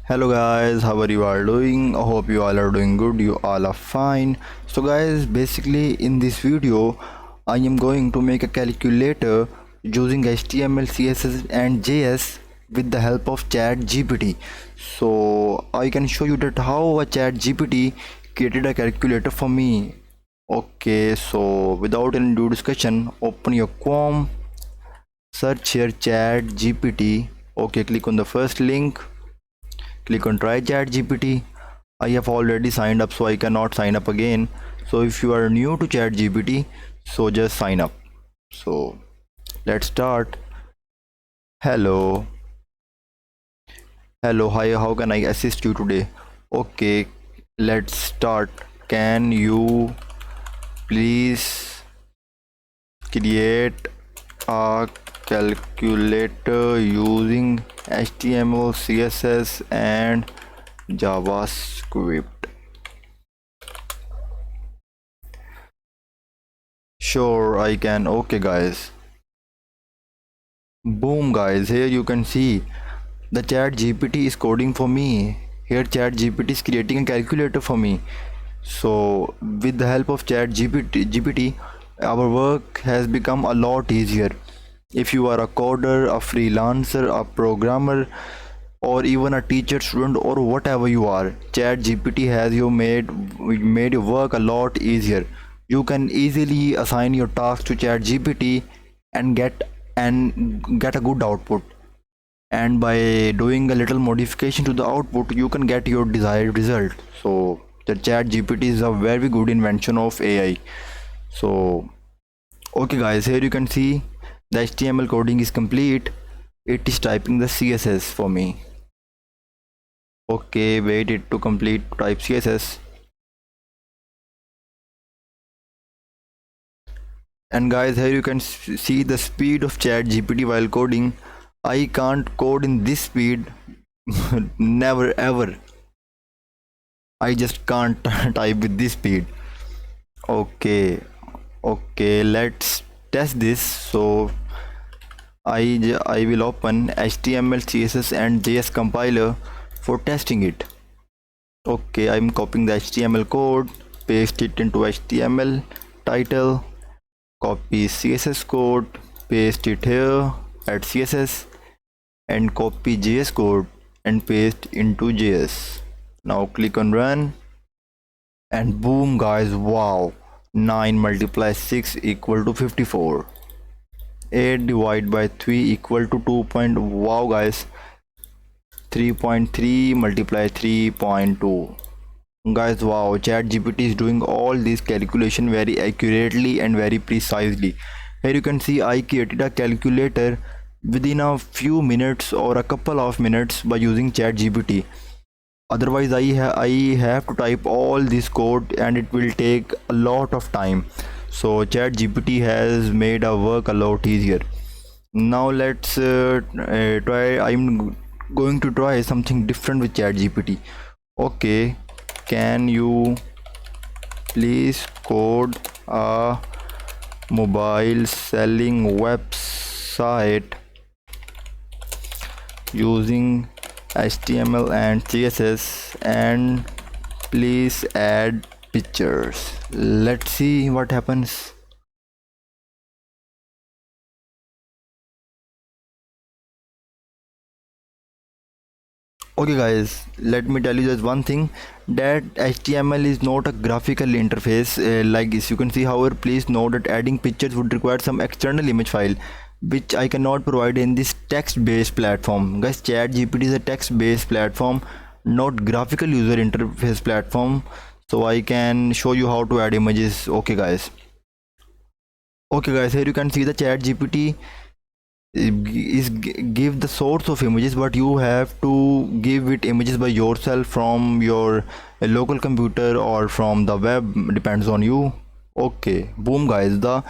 Hello guys, how are you all doing? I hope you all are doing good, you all are fine. So guys, basically in this video I am going to make a calculator using HTML, CSS and JS with the help of ChatGPT. So I can show you that how a ChatGPT created a calculator for me. Okay, so without any due discussion, open your Chrome, search here ChatGPT. Okay, click on the first link, click on try ChatGPT. I have already signed up, so I cannot sign up again. So if you are new to ChatGPT, so just sign up. So let's start. Hello, hello, hi, how can I assist you today? Okay, let's start. Can you please create a calculator using HTML, CSS and JavaScript? Sure, I can. Okay, guys. Boom, guys. Here you can see the ChatGPT is coding for me. Here ChatGPT is creating a calculator for me. So with the help of ChatGPT, our work has become a lot easier. If you are a coder, a freelancer, a programmer, or even a teacher, student, or whatever you are, ChatGPT has made your work a lot easier. You can easily assign your task to ChatGPT and get a good output, and by doing a little modification to the output you can get your desired result. So the ChatGPT is a very good invention of AI. So okay guys, here you can see the HTML coding is complete. It is typing the CSS for me. Okay, wait it to complete type CSS. And guys, here you can see the speed of ChatGPT while coding. I can't code in this speed. Never ever. I just can't type with this speed. Okay, okay, let's test this. So I will open HTML, CSS and JS compiler for testing it. Okay, I'm copying the HTML code, paste it into HTML title, copy CSS code, paste it here at CSS, and copy JS code and paste into JS. Now click on run, and boom guys, wow, 9 multiplies 6 equal to 54. 8 divided by 3 equal to 2 point, wow guys, 3.3 multiply 3.2. Guys, wow, ChatGPT is doing all this calculation very accurately and very precisely. Here you can see I created a calculator within a few minutes or a couple of minutes by using ChatGPT. Otherwise I have to type all this code and it will take a lot of time. So ChatGPT has made our work a lot easier. Now let's try. I'm going to try something different with ChatGPT. Okay, can you please code a mobile selling website using HTML and CSS, and please add pictures. Let's see what happens. Okay guys, let me tell you just one thing, that HTML is not a graphical interface like this. You can see, however, please note that adding pictures would require some external image file which I cannot provide in this text-based platform. Guys, ChatGPT is a text-based platform, not graphical user interface platform. So I can show you how to add images. Okay guys. Okay guys, here you can see the ChatGPT give the source of images, but you have to give it images by yourself from your local computer or from the web, depends on you. Okay, boom guys, the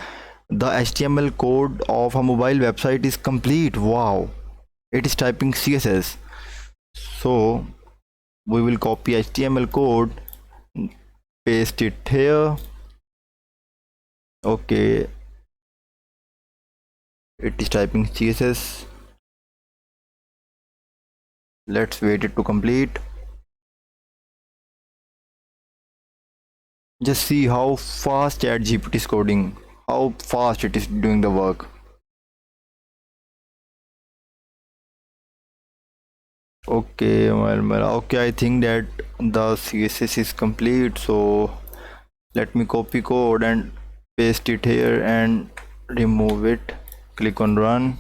HTML code of a mobile website is complete. Wow, it is typing CSS. So we will copy HTML code, paste it here. Okay, it is typing CSS. Let's wait it to complete. Just see how fast ChatGPT is coding, how fast it is doing the work. Okay, okay, I think that the CSS is complete. So let me copy code and paste it here and remove it. Click on run.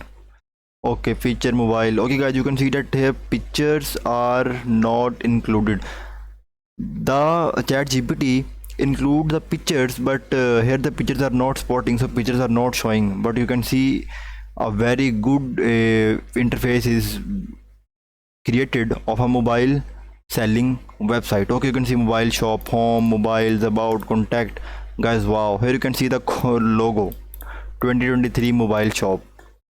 Okay, feature mobile. Okay guys, you can see that here pictures are not included. The chat gpt include the pictures, but here the pictures are not spotting, so pictures are not showing. But you can see a very good interface is created of a mobile selling website. Okay, you can see mobile shop, home, mobiles, about, contact. Guys, wow, here you can see the logo 2023 mobile shop.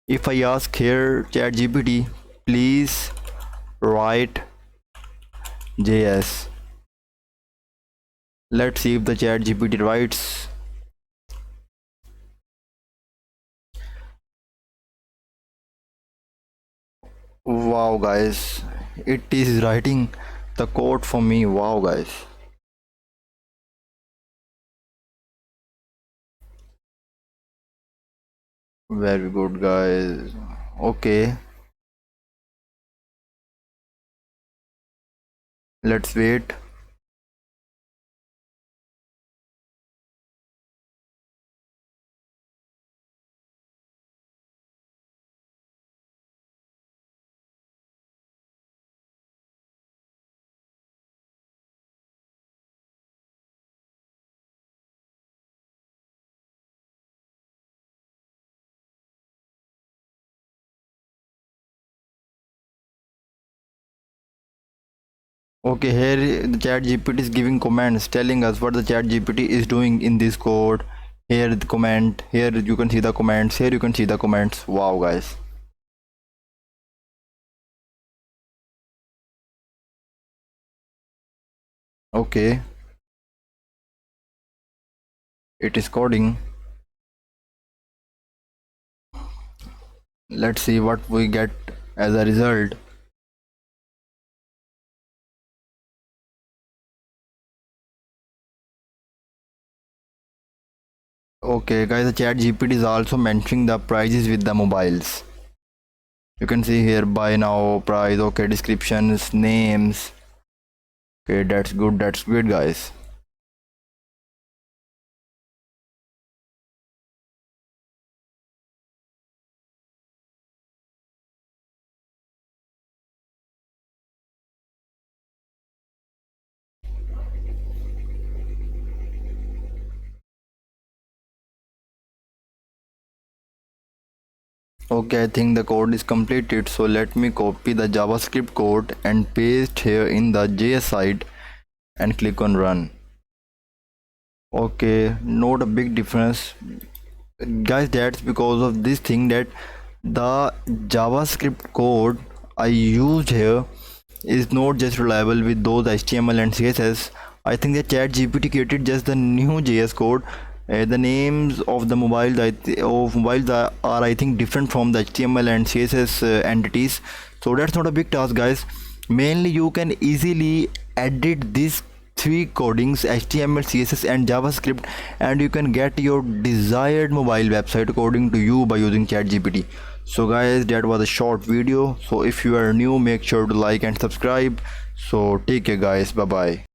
If I ask here chat gpt, please write js, let's see if the chat gpt writes. Wow guys, it is writing the code for me. Wow guys, very good guys. Okay, let's wait. Okay, here the chat gpt is giving commands telling us what the chat gpt is doing in this code. Here the comment, here you can see the comments, here you can see the comments. Wow guys. Okay, it is coding. Let's see what we get as a result. Okay guys, the chat gpt is also mentioning the prices with the mobiles. You can see here buy now, price, okay, descriptions, names. Okay, that's good, that's great guys. Okay, I think the code is completed, so let me copy the javascript code and paste here in the js side and click on run. Okay, not a big difference guys. That's because of this thing that the javascript code I used here is not just reliable with those html and css. I think the chat gpt created just the new js code. The names of the mobiles are I think different from the html and css entities, so that's not a big task guys. Mainly you can easily edit these three codings, html, css and javascript, and you can get your desired mobile website according to you by using ChatGPT. So guys, that was a short video. So if you are new, make sure to like and subscribe. So take care guys, bye bye.